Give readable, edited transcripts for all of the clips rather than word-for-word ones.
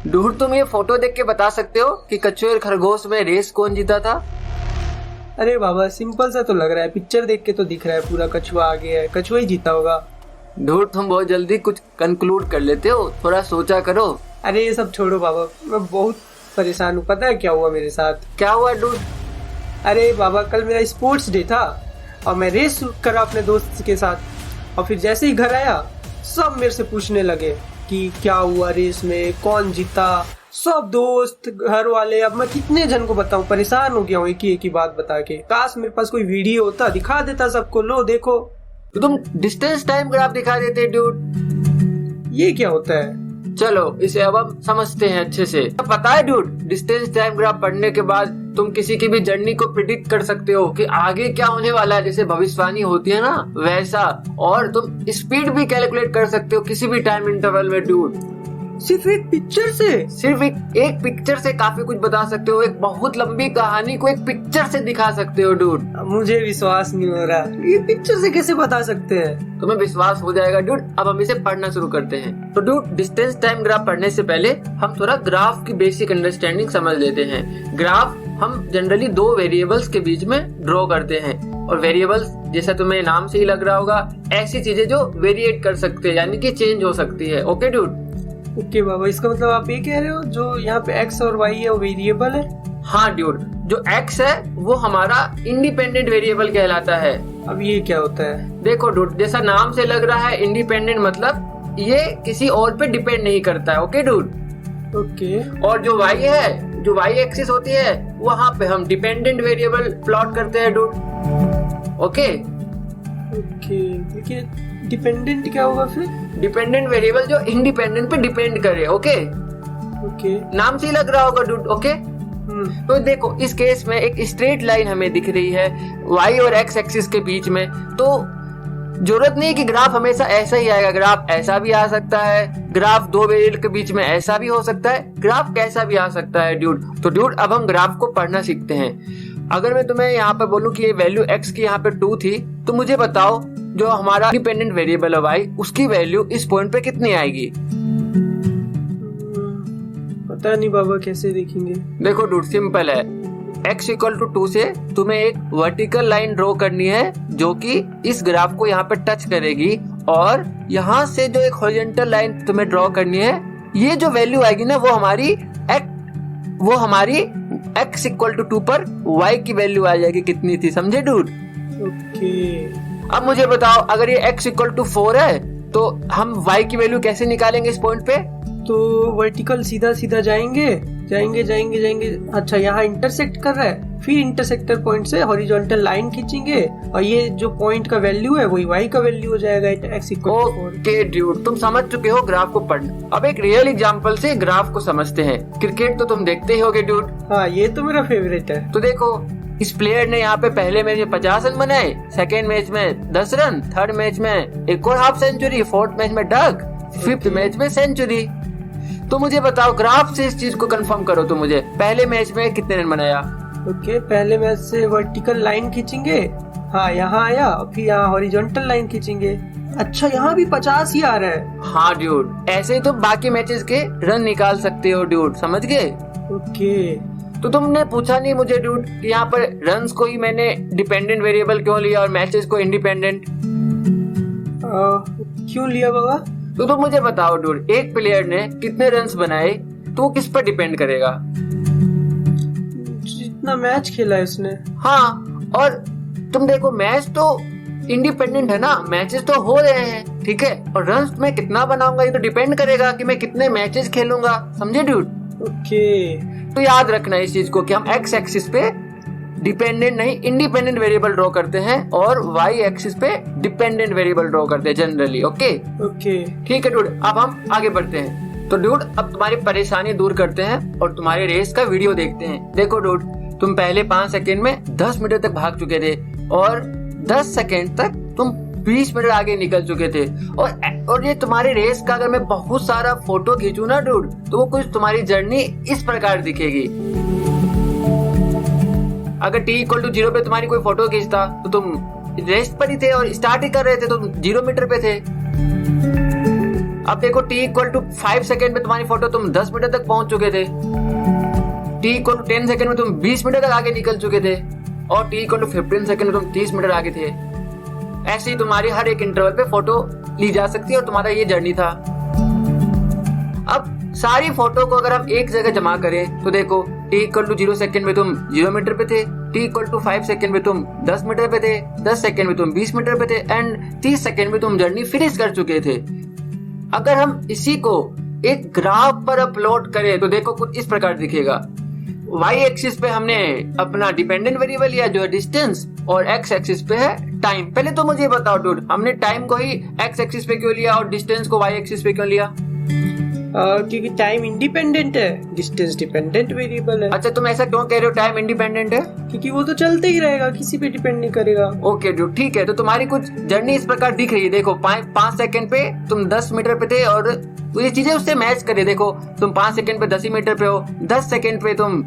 Dude तुम ये photo देख के बता सकते हो कि कछुए और खरगोश में रेस कौन जीता था? अरे बाबा सिंपल सा तो लग रहा है, पिक्चर देख के तो दिख रहा है पूरा कछुआ आगे है, कछुआ ही जीता होगा। डूड तुम बहुत जल्दी कुछ कंक्लूड कर लेते हो, थोड़ा सोचा करो। अरे ये सब छोड़ो बाबा, मैं बहुत परेशान हूँ। पता है क्या हुआ मेरे साथ? क्या हुआ डूड? अरे बाबा कल मेरा स्पोर्ट्स डे था और मैं रेस करा अपने दोस्त के साथ, और फिर जैसे ही घर आया सब मेरे से पूछने लगे कि क्या हुआ रेस में, कौन जीता। सब दोस्त घर वाले, अब मैं कितने जन को बताऊं, परेशान हो गया हूँ एक ही बात बता के। काश मेरे पास कोई वीडियो होता, दिखा देता सबको, लो देखो। तो तुम डिस्टेंस टाइम ग्राफ दिखा देते डूड। ये क्या होता है? चलो इसे अब हम समझते हैं अच्छे से। पता है डूड, डिस्टेंस टाइम ग्राफ पढ़ने के बाद तुम किसी की भी जर्नी को प्रिडिक्ट कर सकते हो कि आगे क्या होने वाला है, जैसे भविष्यवाणी होती है ना वैसा। और तुम स्पीड भी कैलकुलेट कर सकते हो किसी भी टाइम इंटरवल में डूड। सिर्फ एक पिक्चर से? सिर्फ एक पिक्चर से काफी कुछ बता सकते हो। एक बहुत लंबी कहानी को एक पिक्चर से दिखा सकते हो डूड। मुझे विश्वास नहीं हो रहा, ये पिक्चर से कैसे बता सकते हैं? तुम्हें विश्वास हो जाएगा डूड। अब हम इसे पढ़ना शुरू करते हैं। तो डूड डिस्टेंस टाइम ग्राफ पढ़ने से पहले हम थोड़ा ग्राफ की बेसिक अंडरस्टैंडिंग समझ लेते हैं। ग्राफ हम जनरली दो वेरिएबल्स के बीच में ड्रॉ करते हैं, और वेरिएबल्स जैसा तुम्हें नाम से ही लग रहा होगा ऐसी चीजें जो वेरिएट कर सकते हैं, यानी कि चेंज हो सकती है। Okay dude? ओके बाबा, इसका मतलब आप ये कह रहे हो जो यहाँ पे x और y है वो वेरिएबल है? हाँ ड्यूड, जो x है वो हमारा इंडिपेंडेंट वेरिएबल कहलाता है। अब ये क्या होता है? देखो डूड, जैसा नाम से लग रहा है इंडिपेंडेंट, मतलब ये किसी और पे डिपेंड नहीं करता है। Okay dude? ओके। और जो y है, जो y एक्सिस होती है, वहाँ पे हम डिपेंडेंट वेरिएबल प्लॉट करते हैं डूड। ओके ओके, देखिए डिपेंडेंट क्या होगा फिर? डिपेंडेंट वेरिएबल जो इंडिपेंडेंट पे डिपेंड करे। ओके ओके, नाम से ही लग रहा होगा डूड। ओके तो देखो इस केस में एक स्ट्रेट लाइन हमें दिख रही है y और x एक्सिस के बीच में, तो जरूरत नहीं कि ग्राफ हमेशा ऐसा ही आएगा। ग्राफ ऐसा भी आ सकता है, ग्राफ दो वेरिएबल के बीच में ऐसा भी हो सकता है, ग्राफ कैसा भी आ सकता है डूड। तो डूड अब हम ग्राफ को पढ़ना सीखते हैं। अगर मैं तुम्हें यहाँ पे बोलूं कि ये वैल्यू x की यहाँ पे 2 थी, तो मुझे बताओ जो हमारा इंडिपेंडेंट वेरिएबल है y, उसकी वैल्यू इस पॉइंट पे कितनी आएगी? पता नहीं बाबा, कैसे देखेंगे? देखो डूड सिंपल है, x इक्वल टू 2 से तुम्हें एक वर्टिकल लाइन ड्रॉ करनी है जो कि इस ग्राफ को यहाँ पे टच करेगी, और यहाँ से जो एक हॉरिजॉन्टल लाइन तुम्हें ड्रॉ करनी है, ये जो वैल्यू आएगी ना वो हमारी x इक्वल टू 2 पर y की वैल्यू आ जाएगी कितनी थी, समझे डूड? ओके। अब मुझे बताओ अगर ये x इक्वल टू 4 है तो हम y की वैल्यू कैसे निकालेंगे इस पॉइंट पे? तो वर्टिकल सीधा सीधा जाएंगे जाएंगे जाएंगे जाएंगे। अच्छा, यहाँ इंटरसेक्ट कर रहा है, फिर इंटरसेक्टर पॉइंट से हॉरिजॉन्टल लाइन खींचेंगे, और ये जो पॉइंट का वैल्यू है वही y का वैल्यू हो जाएगा, x equal to 4। Okay dude, तुम समझ चुके हो ग्राफ को पढ़ना। अब एक रियल एग्जांपल से ग्राफ को समझते हैं। क्रिकेट तो तुम देखते ही होगे ड्यूड। हाँ, ये तो मेरा फेवरेट है। तो देखो इस प्लेयर ने यहाँ पे पहले मैच में 50 रन बनाए, सेकेंड मैच में 10 रन, थर्ड मैच में एक और हाफ सेंचुरी, फोर्थ मैच में डक, फिफ्थ मैच में सेंचुरी। तो मुझे बताओ ग्राफ से इस चीज को कंफर्म करो। तो मुझे पहले मैच में कितने रन बनाया? ओके, पहले मैच से वर्टिकल लाइन खींचेंगे, हाँ यहाँ आया, फिर यहाँ हॉरिजॉन्टल लाइन खींचेंगे। अच्छा, यहाँ भी 50 ही आ रहा है। हाँ ड्यूड, ऐसे ही तुम बाकी मैचेस के रन निकाल सकते हो ड्यूड, समझ गए? ओके। तो तुमने पूछा नहीं मुझे डूड कि यहाँ पर रन्स को ही मैंने डिपेंडेंट वेरिएबल क्यों लिया और मैचेस को इंडिपेंडेंट क्यों लिया बाबा? तो तुम मुझे बताओ डूड, एक प्लेयर ने कितने रन्स बनाए तो वो किस पर डिपेंड करेगा? जितना मैच खेला है उसने। हाँ, और तुम देखो मैच तो इंडिपेंडेंट है ना, मैचेस तो हो रहे हैं, ठीक है, और रन्स मैं कितना बनाऊंगा ये तो डिपेंड करेगा कि मैं कितने मैचेस खेलूंगा, समझे डूड? ओके। तो याद रखना इस चीज को कि हम x एक्सिस पे डिपेंडेंट नहीं इंडिपेंडेंट वेरिएबल ड्रॉ करते हैं, और y एक्सिस पे डिपेंडेंट वेरिएबल ड्रॉ करते हैं जनरली। ओके ओके, ठीक है डूड, अब हम आगे बढ़ते हैं। तो डूड अब तुम्हारी परेशानी दूर करते हैं और तुम्हारे रेस का वीडियो देखते हैं। देखो डूड, तुम पहले 5 सेकेंड में 10 मीटर तक भाग चुके थे, और 10 सेकेंड तक तुम 20 मीटर आगे निकल चुके थे। और ये तुम्हारी रेस का अगर मैं बहुत सारा फोटो खींचू ना डूड, तो वो कुछ तुम्हारी जर्नी इस प्रकार दिखेगी। अगर t इक्वल टू 0 पे तुम्हारी कोई फोटो खींचता तो तुम रेस्ट पर ही थे और स्टार्ट ही कर रहे थे, तो 0 मीटर पे थे। अब देखो t इक्वल टू 5 सेकेंड में तुम्हारी फोटो तुम 10 मीटर तक पहुंच चुके थे, t इक्वल टू 10 सेकेंड में तुम 20 मीटर तक आगे निकल चुके थे, और t इक्वल टू 15 सेकेंड में तुम 30 मीटर आगे थे। ऐसे ही तुम्हारी हर एक इंटरवल पे फोटो ली जा सकती है और तुम्हारा ये जर्नी था। अब सारी फोटो को अगर हम एक जगह जमा करें तो देखो t इक्वल टू 0 सेकेंड में तुम 0 मीटर पे थे, t इक्वल टू 5 सेकेंड में तुम 10 मीटर पे थे, 10 सेकेंड में तुम 20 मीटर पे थे, एंड 30 सेकेंड में तुम जर्नी फिनिश कर चुके थे। अगर हम इसी को एक ग्राफ पर अपलोड करें तो देखो कुछ इस प्रकार दिखेगा। y एक्सिस पे हमने अपना डिपेंडेंट वेरिएबल लिया जो है डिस्टेंस, और x एक्सिस पे है टाइम। पहले तो मुझे बताओ डूड, हमने टाइम को ही x एक्सिस पे क्यों लिया और डिस्टेंस को y एक्सिस पे क्यों लिया? क्योंकि टाइम इंडिपेंडेंट है, डिस्टेंस डिपेंडेंट वेरिएबल है। अच्छा, तुम ऐसा क्यों कह रहे हो टाइम इंडिपेंडेंट है? क्योंकि वो तो चलते ही रहेगा, किसी पे डिपेंड नहीं करेगा। ओके डूड, ठीक है। तो तुम्हारी कुछ जर्नी इस प्रकार दिख रही है। देखो 5 सेकंड पे तुम 10 मीटर पे थे, और तो ये चीजें उससे मैच करे। देखो तुम 5 सेकंड पे 10 ही मीटर पे हो, 10 सेकंड पे तुम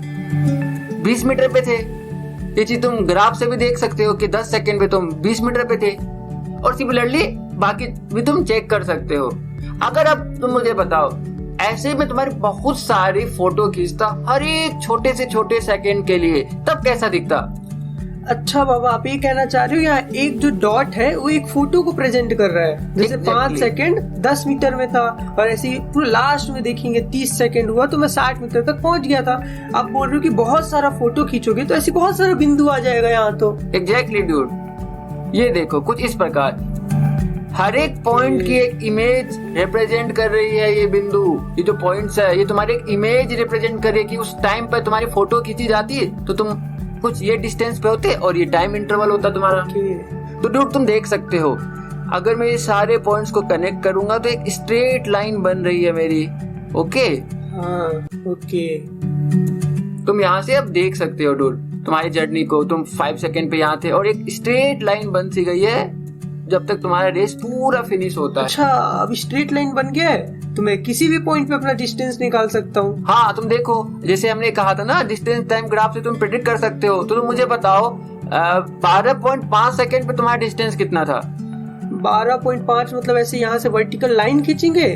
20 मीटर पे थे। ये चीज तुम ग्राफ से भी देख सकते हो कि 10 सेकंड पे तुम 20 मीटर पे थे, और सिमिलरली बाकी भी तुम चेक कर सकते हो। अगर अब तुम मुझे बताओ, ऐसे में तुम्हारी बहुत सारी फोटो खींचता हर एक छोटे से छोटे सेकंड के लिए, तब कैसा दिखता? अच्छा बाबा, आप ये कहना चाह रहे हो यहाँ एक जो डॉट है वो एक फोटो को प्रेजेंट कर रहा है। जैसे 5 सेकंड 10 मीटर में था, और ऐसे ही पूरा लास्ट में देखेंगे 30 सेकंड हुआ तो मैं 60 मीटर तक पहुंच गया था। आप बोल रहे हो कि बहुत सारा फोटो खींचोगे तो ऐसे बहुत सारा बिंदु आ जाएगा यहाँ तो। एग्जैक्टली डूड, ये देखो कुछ इस प्रकार हर एक पॉइंट की एक इमेज रिप्रेजेंट कर रही है। ये बिंदु, ये जो पॉइंट्स है, ये तुम्हारी एक इमेज रिप्रेजेंट कर रही है कि उस टाइम पर तुम्हारी फोटो खींची जाती है तो तुम कुछ ये डिस्टेंस पे होते और ये टाइम इंटरवल होता तुम्हारा। तो डूड तुम देख सकते हो, अगर मैं ये सारे पॉइंट्स को कनेक्ट करूंगा तो एक स्ट्रेट लाइन बन रही है मेरी। ओके हाँ, ओके। तुम यहाँ से अब देख सकते हो डूड तुम्हारी जर्नी को। तुम 5 सेकंड पे यहाँ थे और एक स्ट्रेट लाइन बन सी गई है जब तक तुम्हारा रेस पूरा फिनिश होता है। अच्छा, अब स्ट्रेट लाइन बन गया है तो मैं किसी भी पॉइंट पे अपना डिस्टेंस निकाल सकता हूँ। हाँ, तुम देखो जैसे हमने कहा था ना, डिस्टेंस टाइम ग्राफ से तुम प्रेडिक्ट कर सकते हो। तो तुम मुझे बताओ 12.5 सेकंड पे तुम्हारा डिस्टेंस कितना था? 12.5 मतलब ऐसे यहाँ से वर्टिकल लाइन खींचेंगे,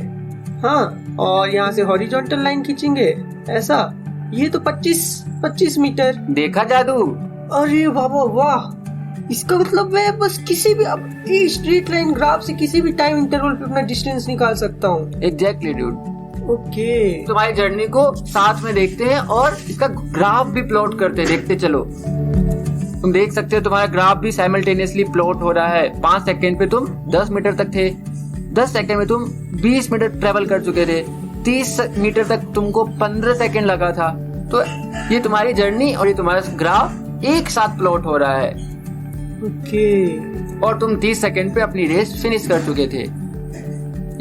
हाँ, और यहाँ से हॉरिजॉन्टल लाइन खींचेंगे, ऐसा। ये तो 25 मीटर। देखा जादू? अरे बाबा वाह, इसका मतलब मैं बस किसी भी स्ट्रेट लाइन ग्राफ से किसी भी टाइम इंटरवल पे अपना डिस्टेंस निकाल सकता हूँ। Exactly dude. ओके, तुम्हारी जर्नी को साथ में देखते हैं और इसका ग्राफ भी प्लॉट करते हैं। देखते चलो, तुम देख सकते हो तुम्हारा ग्राफ भी साइमल्टेनियसली प्लॉट हो रहा है। 5 सेकंड पे तुम 10 मीटर तक थे, 10 सेकंड में तुम 20 मीटर ट्रेवल कर चुके थे, 30 मीटर तक तुमको 15 सेकंड लगा था। तो ये तुम्हारी जर्नी और ये तुम्हारा ग्राफ एक साथ प्लॉट हो रहा है। ओके। और तुम 30 सेकंड पे अपनी रेस फिनिश कर चुके थे।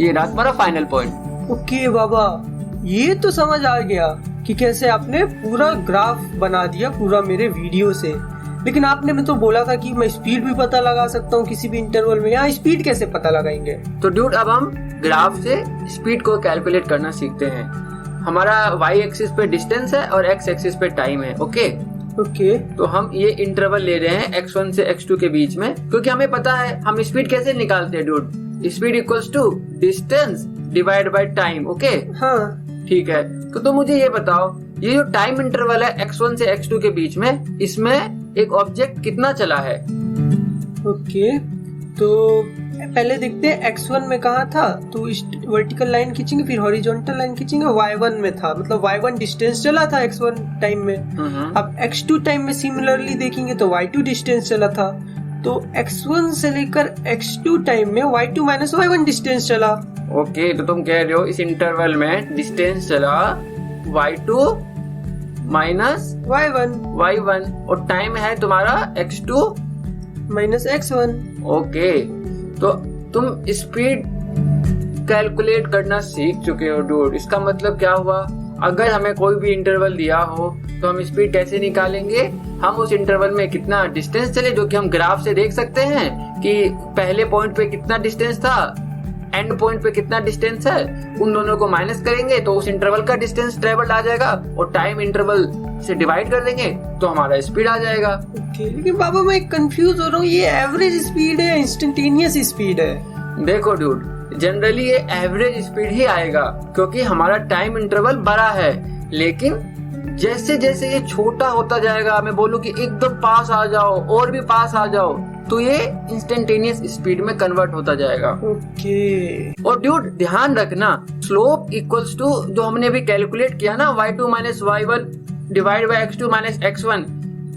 ये रहा तुम्हारा फाइनल पॉइंट। ओके बाबा, ये तो समझ आ गया कि कैसे आपने पूरा ग्राफ बना दिया पूरा मेरे वीडियो से। लेकिन आपने मैं तो बोला था कि मैं स्पीड भी पता लगा सकता हूँ किसी भी इंटरवल में। यहाँ स्पीड कैसे पता लगाएंगे? तो ड्यूड, अब हम ग्राफ से स्पीड को कैलकुलेट करना सीखते हैं। हमारा y एक्सिस पे डिस्टेंस है और x एक्सिस पे टाइम है। ओके, तो हम ये इंटरवल ले रहे हैं x1 से x2 के बीच में, क्योंकि हमें पता है हम स्पीड कैसे निकालते हैं dude. Speed equals to distance divide by time. Okay, हाँ, ठीक है। तो तुम मुझे ये बताओ, ये जो टाइम इंटरवल है x1 से x2 के बीच में, इसमें एक ऑब्जेक्ट कितना चला है? ओके, तो पहले देखते हैं x1 में कहा था, तो वर्टिकल लाइन खींचेंगे, फिर हॉरिजॉन्टल लाइन खींचेंगे। y1 में था, मतलब y1 डिस्टेंस चला था x1 टाइम में। अब x2 टाइम में सिमिलरली देखेंगे तो y2 डिस्टेंस चला था। तो x1 से लेकर x2 टाइम में y2 माइनस y1 डिस्टेंस चला। ओके, तो तुम कह रहे हो इस इंटरवल में डिस्टेंस चला y2 माइनस y1 और टाइम है तुम्हारा x2 माइनस x1। ओके, तो तुम स्पीड कैलकुलेट करना सीख चुके हो डूड। इसका मतलब क्या हुआ, अगर हमें कोई भी इंटरवल दिया हो तो हम स्पीड कैसे निकालेंगे? हम उस इंटरवल में कितना डिस्टेंस चले, जो कि हम ग्राफ से देख सकते हैं कि पहले पॉइंट पे कितना डिस्टेंस था, एंड पॉइंट पे कितना डिस्टेंस है, उन दोनों को माइनस करेंगे तो उस इंटरवल का डिस्टेंस ट्रेवल्ड आ जाएगा, और टाइम इंटरवल से डिवाइड कर देंगे तो हमारा स्पीड आ जाएगा। ओके, लेकिन बाबा मैं कंफ्यूज हो रहा हूँ, ये एवरेज स्पीड है, इंस्टेंटेनियस स्पीड है? देखो डूड, जनरली ये एवरेज स्पीड ही आएगा क्योंकि हमारा टाइम इंटरवल बड़ा है। लेकिन जैसे जैसे ये छोटा होता जाएगा, मैं बोलूं कि एकदम पास आ जाओ और भी पास आ जाओ, तो ये इंस्टेंटेनियस स्पीड में कन्वर्ट होता जाएगा। ओके। और ड्यूड ध्यान रखना, स्लोप इक्वल्स टू जो हमने अभी कैलकुलेट किया ना, y2 minus y1 divide by x2 minus x1,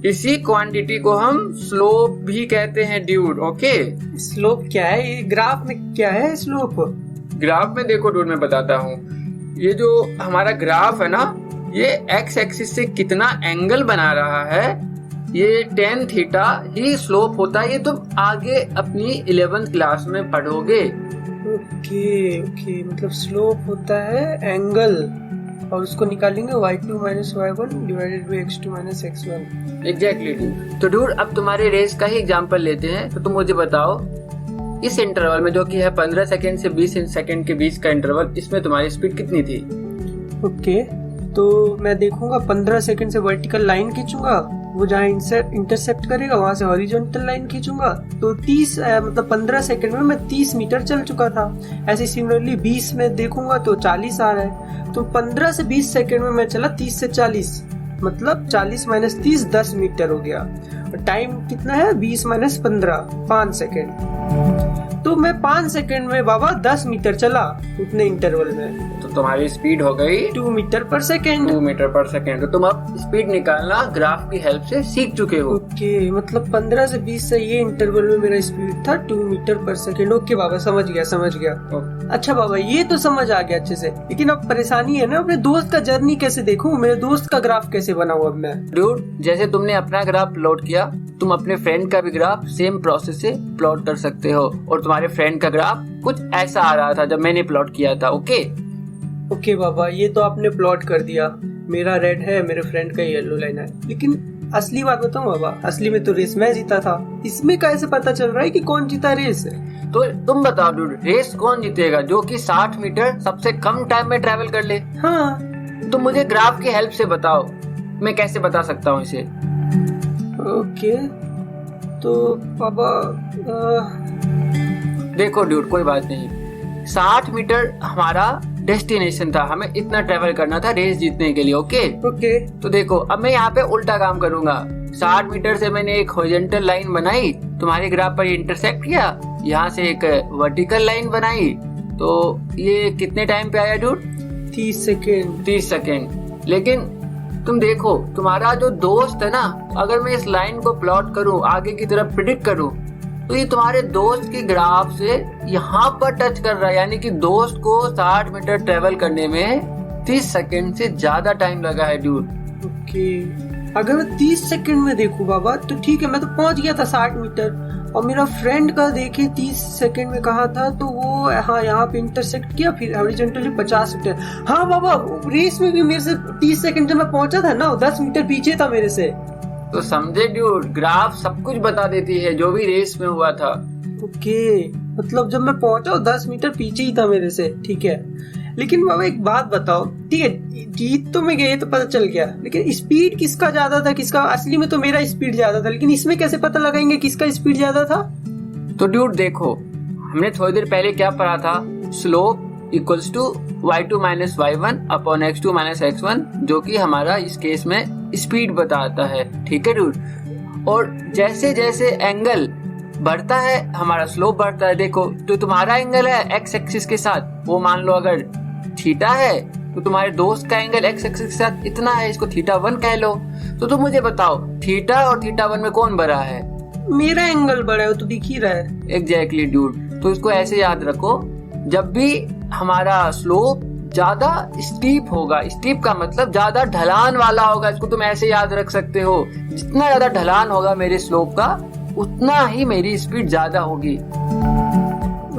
इसी क्वांटिटी को हम स्लोप भी कहते हैं ड्यूड। ओके, स्लोप क्या है? ये ग्राफ में क्या है स्लोप? ग्राफ में देखो ड्यूड, मैं बताता हूँ। ये जो हमारा ग्राफ है ना, ये x एक्सिस से कितना एंगल बना रहा है, ये tan थीटा ही स्लोप होता है। ये तुम आगे अपनी 11th क्लास में पढ़ोगे। ओके ओके, मतलब स्लोप होता है एंगल, और उसको निकालेंगे y2 minus y1 divided by x2 minus x1। Exactly dude. तो ड्यूड अब तुम्हारे रेस का ही एग्जांपल लेते हैं। तो तुम मुझे बताओ, इस इंटरवल में जो कि है 15 सेकंड से 20 सेकंड के बीच का इंटरवल, इसमें तुम्हारी स्पीड कितनी थी? ओके, तो मैं देखूंगा 15 सेकंड से वर्टिकल लाइन खींचूंगा, वो जहाँ इंटरसेप्ट करेगा वहां से हॉरिजॉन्टल लाइन खींचूंगा, तो 30 मतलब 15 सेकंड में मैं 30 मीटर चल चुका था। ऐसे सिमिलरली 20 में देखूंगा तो 40 आ रहा है। तो 15 से 20 सेकंड में मैं चला 30 से 40, मतलब 40 माइनस 30 10 मीटर हो गया। और टाइम कितना है? 20 माइनस 15 5 सेकंड। तो मैं 5 सेकंड में बाबा 10 मीटर चला उतने इंटरवल में। तो तुम्हारी स्पीड हो गई 2 मीटर पर सेकंड। 2 मीटर पर सेकंड। तो तुम अब स्पीड निकालना ग्राफ की हेल्प से सीख चुके हो। ओके, मतलब 15 से 20 से ये इंटरवल में मेरा स्पीड था 2 मीटर पर सेकंड। ओके बाबा, समझ गया। अच्छा बाबा, ये तो समझ आ गया अच्छे से, लेकिन अब परेशानी है ना, अपने दोस्त का जर्नी कैसे देखूं? मेरे दोस्त का ग्राफ कैसे बनाऊं अब मैं? ड्यूड, जैसे तुमने अपना ग्राफ प्लॉट किया, तुम अपने फ्रेंड का भी ग्राफ सेम प्रोसेस से प्लॉट कर सकते हो। और तुम्हारे फ्रेंड का ग्राफ कुछ ऐसा आ रहा था जब मैंने प्लॉट किया था। ओके बाबा, ये तो आपने प्लॉट कर दिया। मेरा रेड है, मेरे फ्रेंड का येलो लाइन है। लेकिन असली बात बताऊं बाबा, असली में तो रेस मैं जीता था। इसमें कैसे पता चल रहा है कि कौन जीता रेस? तो तुम बताओ ड्यूड, रेस कौन जीतेगा? जो कि 60 मीटर सबसे कम टाइम में ट्रेवल कर ले। हाँ, तुम मुझे ग्राफ की हेल्प से बताओ, मैं कैसे बता सकता हूँ इसे? ओके, तो बाबा देखो ड्यूड, कोई बात नहीं, 60 मीटर हमारा डेस्टिनेशन था, हमें इतना ट्रेवल करना था रेस जीतने के लिए। ओके, तो देखो अब मैं यहाँ पे उल्टा काम करूंगा। 60 मीटर से मैंने एक हॉरिजॉन्टल लाइन बनाई, तुम्हारे ग्राफ पर इंटरसेक्ट किया, यहाँ से एक वर्टिकल लाइन बनाई, तो ये कितने टाइम पे आया ड्यूड? 30 सेकेंड। लेकिन तुम देखो, तुम्हारा जो दोस्त है ना, अगर मैं इस लाइन को प्लॉट करूं, आगे की तरफ प्रिडिक्ट करूं, तो ये तुम्हारे दोस्त की ग्राफ से यहाँ पर टच कर रहा है। यानी कि दोस्त को 60 मीटर ट्रेवल करने में 30 सेकंड से ज्यादा टाइम लगा है ड्यूड। ओके, अगर मैं 30 सेकंड में देखूं बाबा तो ठीक है, मैं तो पहुंच गया था 60 मीटर। और मेरा फ्रेंड का देखे 30 सेकंड में कहा था, तो वो हाँ यहाँ पे इंटरसेक्ट किया, फिर हॉरिजॉन्टली 50 मीटर। हाँ बाबा, रेस में भी मेरे से 30 सेकंड जब मैं पहुंचा था ना, 10 मीटर पीछे था मेरे से। तो समझे ड्यूड, ग्राफ सब कुछ बता देती है जो भी रेस में हुआ था। ओके, मतलब जब मैं पहुंचा 10 मीटर पीछे ही था मेरे से। ठीक है, लेकिन बाबा एक बात बताओ, ठीक है जीत तो मैं गए तो पता चल गया, लेकिन स्पीड किसका ज्यादा था? किसका? असली में तो मेरा स्पीड ज्यादा था, लेकिन इसमें कैसे पता लगाएंगे किसका स्पीड ज्यादा था? तो ड्यूड देखो, हमने थोड़ी देर पहले क्या पढ़ा था? Slope equals to y2 minus y1 upon x2 minus x1, जो कि हमारा इस केस में स्पीड बताता है। ठीक है ड्यूड, और जैसे जैसे एंगल बढ़ता है हमारा स्लोप बढ़ता है। देखो, तो तुम्हारा एंगल है x एक्सिस के साथ, वो मान लो अगर थीटा है, तो तुम्हारे दोस्त का एंगल x एक्सिस के साथ इतना है, इसको θ1 कह लो। तो तुम मुझे बताओ, थीटा और θ1 में कौन बड़ा है? मेरा एंगल बड़ा है, वो तो दिख ही रहा है। एग्जैक्टली ड्यूड, तो इसको ऐसे याद रखो, जब भी हमारा स्लोप ज्यादा स्टीप होगा, स्टीप का मतलब ज्यादा ढलान वाला होगा, इसको तुम ऐसे याद रख सकते हो, जितना ज्यादा ढलान होगा मेरे स्लोप का, उतना ही मेरी स्पीड ज्यादा होगी।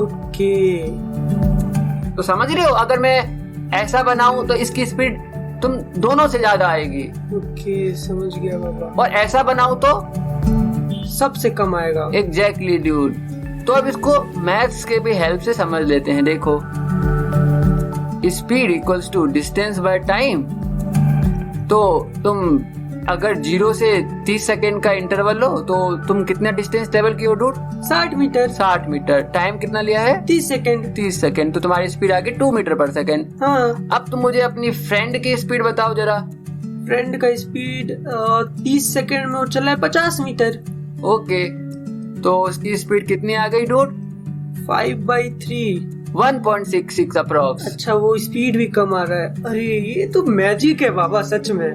ओके, तो समझ रहे हो, अगर मैं ऐसा बनाऊं तो इसकी स्पीड तुम दोनों से ज्यादा आएगी। ओके, समझ गया बाबा। और ऐसा बनाऊं तो सबसे कम आएगा। Exactly dude. तो अब इसको मैथ्स के भी हेल्प से समझ लेते हैं। देखो, speed equals to distance by time. तो तुम अगर 0 से 30 सेकंड का इंटरवल लो तो तुम कितना डिस्टेंस ट्रेवल की हो डूड? 60 मीटर। 60 मीटर। टाइम कितना लिया है? 30 सेकंड। 30 सेकंड। तो तुम्हारी स्पीड आ गई 2 मीटर पर सेकंड। हाँ। अब तुम मुझे अपनी फ्रेंड की स्पीड बताओ जरा। फ्रेंड का स्पीड 30 सेकंड में वो चला है 50 मीटर। ओके, तो उसकी स्पीड कितनी आ गई डूड? 5/3 1.66 अप्रोक्स। अच्छा, वो स्पीड भी कम आ रहा है। अरे ये तो मैजिक है बाबा, सच में।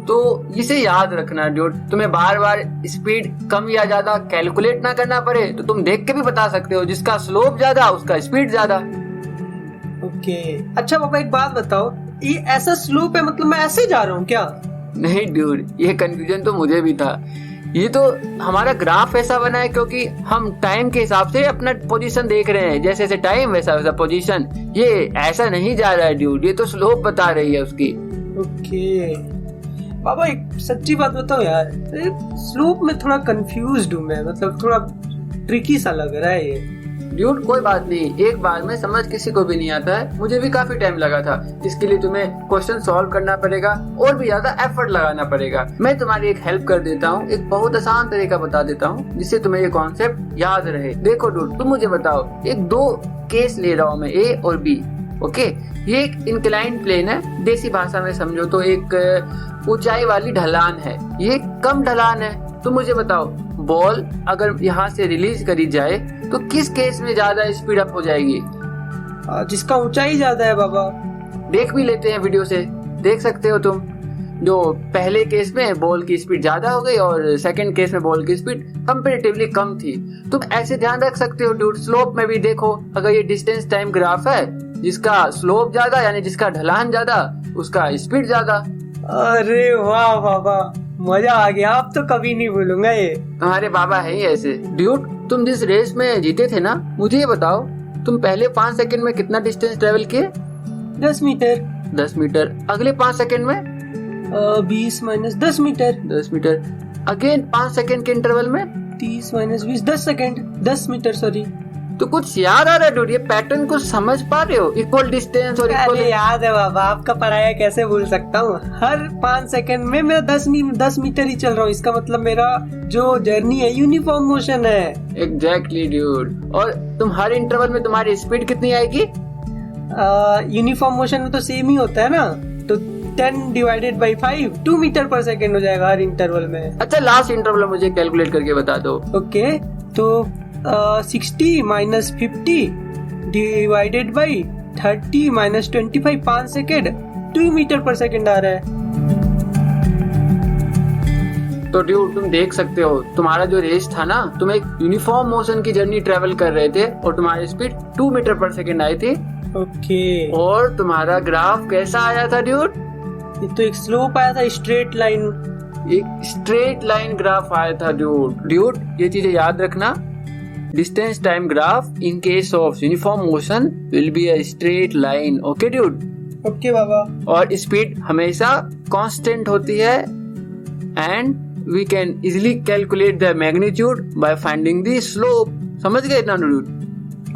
तो इसे याद रखना डूड, तुम्हें बार बार स्पीड कम या ज्यादा कैलकुलेट ना करना पड़े तो तुम देख के भी बता सकते हो, जिसका स्लोप ज्यादा उसका स्पीड ज्यादा। ओके। अच्छा बाबा, एक बात बताओ, ये ऐसा स्लोप है, मतलब मैं ऐसे जा रहा हूँ क्या? नहीं डूड, ये कंफ्यूजन तो मुझे भी था। ये तो हमारा ग्राफ ऐसा बना है क्योंकि हम टाइम के हिसाब से अपना पोजीशन देख रहे हैं, जैसे जैसे टाइम वैसा वैसा पोजीशन। ये ऐसा नहीं जा रहा है ड्यूड, ये तो स्लोप बता रही है उसकी। ओके बाबा, एक सच्ची बात बताओ यार, स्लोप में थोड़ा कंफ्यूज्ड हूँ मैं, मतलब थोड़ा ट्रिकी सा लग रहा है ये। ड्यूड कोई बात नहीं, एक बार में समझ किसी को भी नहीं आता है, मुझे भी काफी टाइम लगा था। इसके लिए तुम्हें क्वेश्चन सॉल्व करना पड़ेगा और भी ज्यादा एफर्ट लगाना पड़ेगा। मैं तुम्हारी एक हेल्प कर देता हूँ, एक बहुत आसान तरीका बता देता हूँ जिससे तुम्हें ये कॉन्सेप्ट याद रहे। देखो डूड, तुम मुझे बताओ, एक 2 केस ले रहा हूँ मैं, ए और बी। ओके, ये एक इंक्लाइंड प्लेन है, देसी भाषा में समझो तो एक ऊंचाई वाली ढलान है, ये कम ढलान है। तुम मुझे बताओ, बॉल अगर यहाँ से रिलीज करी जाए तो किस केस में ज्यादा स्पीड अप हो जाएगी? जिसका ऊंचाई ज्यादा है बाबा। देख भी लेते हैं वीडियो से, देख सकते हो तुम। जो पहले केस में बॉल की स्पीड ज्यादा हो गई और सेकंड केस में बॉल की स्पीड कंपैरेटिवली कम थी। तुम ऐसे ध्यान रख सकते हो डूड। स्लोप में भी देखो, अगर ये डिस्टेंस टाइम ग्राफ है, जिसका स्लोप ज्यादा यानी जिसका ढलान ज्यादा उसका स्पीड ज्यादा। अरे वाह बाबा, मजा आ गया, आप तो कभी नहीं भूलूंगा ये। तुम्हारे बाबा है ही ऐसे। ड्यूड, तुम जिस रेस में जीते थे ना, मुझे ये बताओ, तुम पहले 5 सेकंड में कितना डिस्टेंस ट्रेवल किए? 10 मीटर। 10 मीटर। अगले 5 सेकंड में 20 - 10 मीटर। 10 मीटर। अगेन 5 सेकंड के इंटरवल में 30 - 20 10 सेकंड, 10 मीटर सॉरी। तो कुछ याद आ रहा है डूड? ये पैटर्न को समझ पा रहे हो? इक्वल डिस्टेंस और इक्वल। याद है बाबा, आपका पढ़ाया कैसे भूल सकता हूँ। हर 5 सेकंड में मैं 10 मीटर ही चल रहा हूँ, इसका मतलब मेरा जो जर्नी है यूनिफॉर्म मोशन है। Exactly dude. और तुम हर इंटरवल में तुम्हारी स्पीड कितनी आएगी? यूनिफॉर्म मोशन में तो सेम ही होता है ना, तो 10/5 2 मीटर पर सेकंड हो जाएगा हर इंटरवल में। अच्छा, लास्ट इंटरवल मुझे कैलकुलेट करके बता दो। ओके, तो 60 - 50 / 30 - 25 5 सेकेंड 2 मीटर पर सेकेंड आ रहा है। तो ड्यूड, तुम देख सकते हो, तुम्हारा जो रेस था ना, तुम एक यूनिफॉर्म मोशन की जर्नी ट्रेवल कर रहे थे और तुम्हारी स्पीड 2 मीटर पर सेकेंड आई थी। ओके। और तुम्हारा ग्राफ कैसा आया था ड्यूड? ये तो एक स्लोप आया था, स्ट्रेट लाइन। एक स्ट्रेट लाइन ग्राफ आया था ड्यूड। ड्यूड, ये चीजें याद रखना। Distance time graph in case of uniform motion will be a straight line. Okay dude? Okay बाबा। और स्पीड हमेशा कांस्टेंट होती है and we can easily calculate the magnitude by finding the slope. समझ गए इतना dude?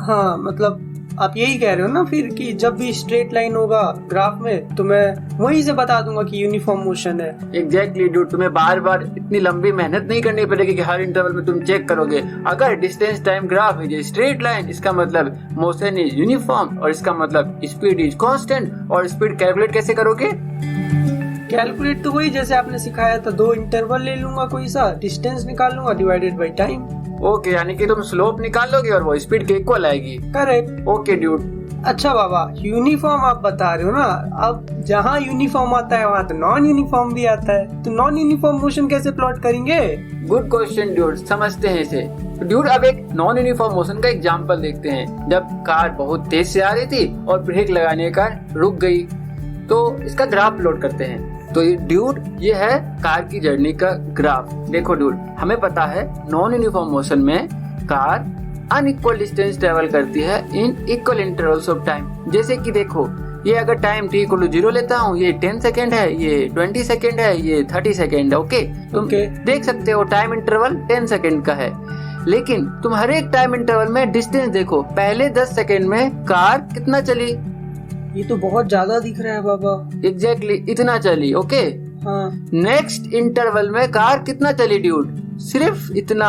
हाँ, मतलब आप यही कह रहे हो ना फिर कि जब भी स्ट्रेट लाइन होगा ग्राफ में तो मैं वहीं से बता दूंगा कि यूनिफॉर्म मोशन है। एग्जैक्टली डूड, तुम्हें बार बार इतनी लंबी मेहनत नहीं करनी पड़ेगी कि हर इंटरवल में तुम चेक करोगे। अगर distance time graph is straight line, इसका मतलब मोशन इज यूनिफॉर्म और इसका मतलब स्पीड इज कांस्टेंट। और स्पीड कैलकुलेट कैसे करोगे? कैलकुलेट तो वही जैसे आपने सिखाया था, 2 इंटरवल ले लूंगा कोई सा, डिस्टेंस निकाल लूंगा / टाइम। ओके, यानी कि तुम स्लोप निकालोगे और वो स्पीड के इक्वल आएगी। करेक्ट। Okay dude. अच्छा बाबा, यूनिफॉर्म आप बता रहे हो ना, अब जहाँ यूनिफॉर्म आता है वहाँ तो नॉन यूनिफॉर्म भी आता है, तो नॉन यूनिफॉर्म मोशन कैसे प्लॉट करेंगे? गुड क्वेश्चन ड्यूड, समझते हैं इसे। ड्यूड, अब एक नॉन यूनिफॉर्म मोशन का एग्जांपल देखते हैं। जब कार बहुत तेज से आ रही थी और ब्रेक लगाने का रुक गई, तो इसका ग्राफ प्लॉट करते हैं। तो ये ड्यूड, ये है कार की जर्नी का ग्राफ। देखो ड्यूड, हमें पता है नॉन यूनिफॉर्म मोशन में कार अनइक्वल डिस्टेंस ट्रेवल करती है in equal intervals of time. जैसे कि देखो, ये अगर टाइम t = 0 लेता हूँ, ये 10 सेकेंड है, ये 20 सेकेंड है, ये 30 सेकेंड है। ओके, तुम देख सकते हो टाइम इंटरवल 10 सेकेंड का है। लेकिन तुम हर एक टाइम इंटरवल में डिस्टेंस देखो, पहले 10 सेकेंड में कार कितना चली? ये तो बहुत ज्यादा दिख रहा है बाबा। एग्जैक्टली इतना चली। ओके, हाँ नेक्स्ट इंटरवल में कार कितना चली ड्यूड? सिर्फ इतना।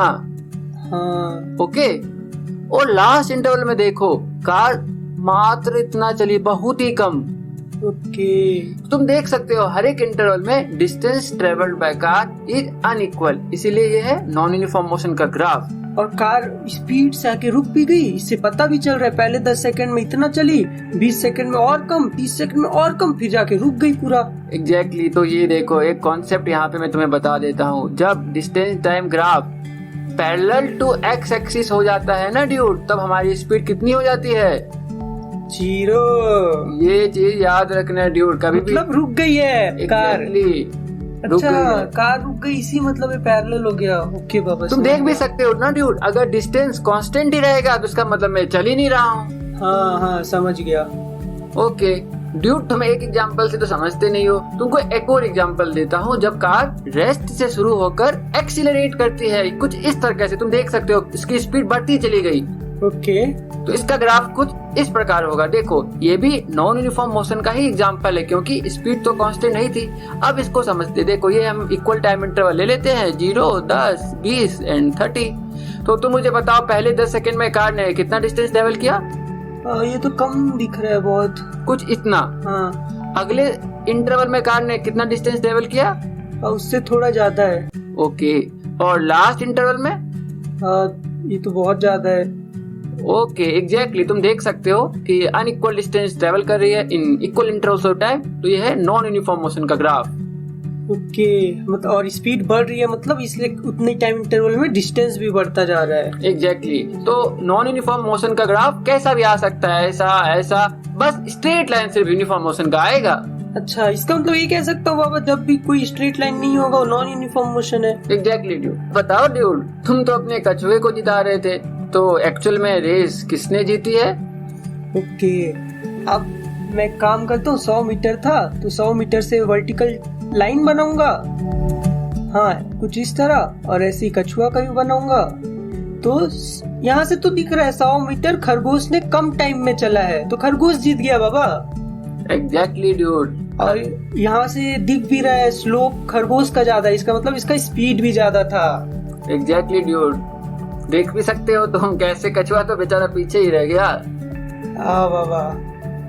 हाँ ओके। और लास्ट इंटरवल में देखो कार मात्र इतना चली, बहुत ही कम। ओके। तुम देख सकते हो हर एक इंटरवल में distance travelled by car is unequal, इसीलिए ये है नॉन यूनिफॉर्म मोशन का ग्राफ। और कार स्पीड से आके रुक भी गई, इससे पता भी चल रहा है पहले 10 सेकंड में इतना चली, 20 सेकंड में और कम, 30 सेकंड में और कम, फिर जाके रुक गई पूरा। एग्जैक्टली। तो ये देखो एक कॉन्सेप्ट यहाँ पे मैं तुम्हें बता देता हूँ। जब distance time graph parallel to x axis हो जाता है ना ड्यूड, तब हमारी स्पीड कितनी हो जाती है? 0। ये चीज याद रखना ड्यूड, कभी भी। मतलब रुक गई है कार। रुक अच्छा, गई है। कार रुक गई, इसी मतलब पैरेलल हो गया। ओके बाबा, तुम देख भी सकते हो ना ड्यूड, अगर डिस्टेंस कांस्टेंट ही रहेगा तो इसका मतलब मैं चल ही नहीं रहा हूँ। हाँ हाँ समझ गया। ओके ड्यूड, तुम एक एग्जांपल से तो समझते नहीं हो, तुमको एक और एग्जांपल देता हूँ। जब कार रेस्ट से शुरू होकर एक्सीलरेट करती है कुछ इस तरह से, तुम देख सकते हो इसकी स्पीड बढ़ती चली गई। ओके। तो इसका ग्राफ कुछ इस प्रकार होगा। देखो ये भी नॉन यूनिफॉर्म मोशन का ही एग्जांपल है, क्योंकि स्पीड तो कांस्टेंट नहीं थी। अब इसको समझते, देखो ये हम इक्वल टाइम इंटरवल ले लेते हैं, 0, 10, 20 एंड 30। तो तुम मुझे बताओ पहले 10 सेकंड में कार ने कितना डिस्टेंस ट्रेवल किया? ये तो कम दिख रहा है बहुत। कुछ इतना। हाँ। अगले इंटरवल में कार ने कितना डिस्टेंस ट्रेवल किया? उससे थोड़ा ज्यादा है। ओके। और लास्ट इंटरवल में? ये तो बहुत ज्यादा है। Okay exactly. तुम देख सकते हो कि अनइक्वल डिस्टेंस ट्रेवल कर रही है in equal intervals of time. तो ये है नॉन यूनिफॉर्म मोशन का ग्राफ। ओके। मतलब और स्पीड बढ़ रही है, मतलब इसलिए उतने टाइम इंटरवल में डिस्टेंस भी बढ़ता जा रहा है। एग्जैक्टली। तो नॉन यूनिफॉर्म मोशन का ग्राफ कैसा भी आ सकता है, ऐसा ऐसा, बस स्ट्रेट लाइन सिर्फ यूनिफॉर्म मोशन का आएगा। अच्छा, इसका मतलब ये कह सकता हूँ बाबा, जब भी कोई स्ट्रेट लाइन नहीं होगा वो नॉन यूनिफॉर्म मोशन है। Exactly dude. बताओ ड्यूड, तुम तो अपने कछुए को जिता रहे थे, तो एक्चुअल में रेस किसने जीती है? ओके। अब मैं काम करता हूँ, 100 मीटर था तो 100 मीटर से वर्टिकल लाइन बनाऊंगा, हाँ कुछ इस तरह, और ऐसे ही कछुआ का भी बनाऊंगा। तो यहाँ से तो दिख रहा है 100 मीटर खरगोश ने कम टाइम में चला है, तो खरगोश जीत गया बाबा। Exactly dude. और यहाँ से दिख भी रहा है स्लोप खरगोश का ज्यादा है, इसका मतलब इसका स्पीड भी ज्यादा था। Exactly dude. देख भी सकते हो तुम कैसे कछुआ तो बेचारा पीछे ही रह गया। हाँ बाबा।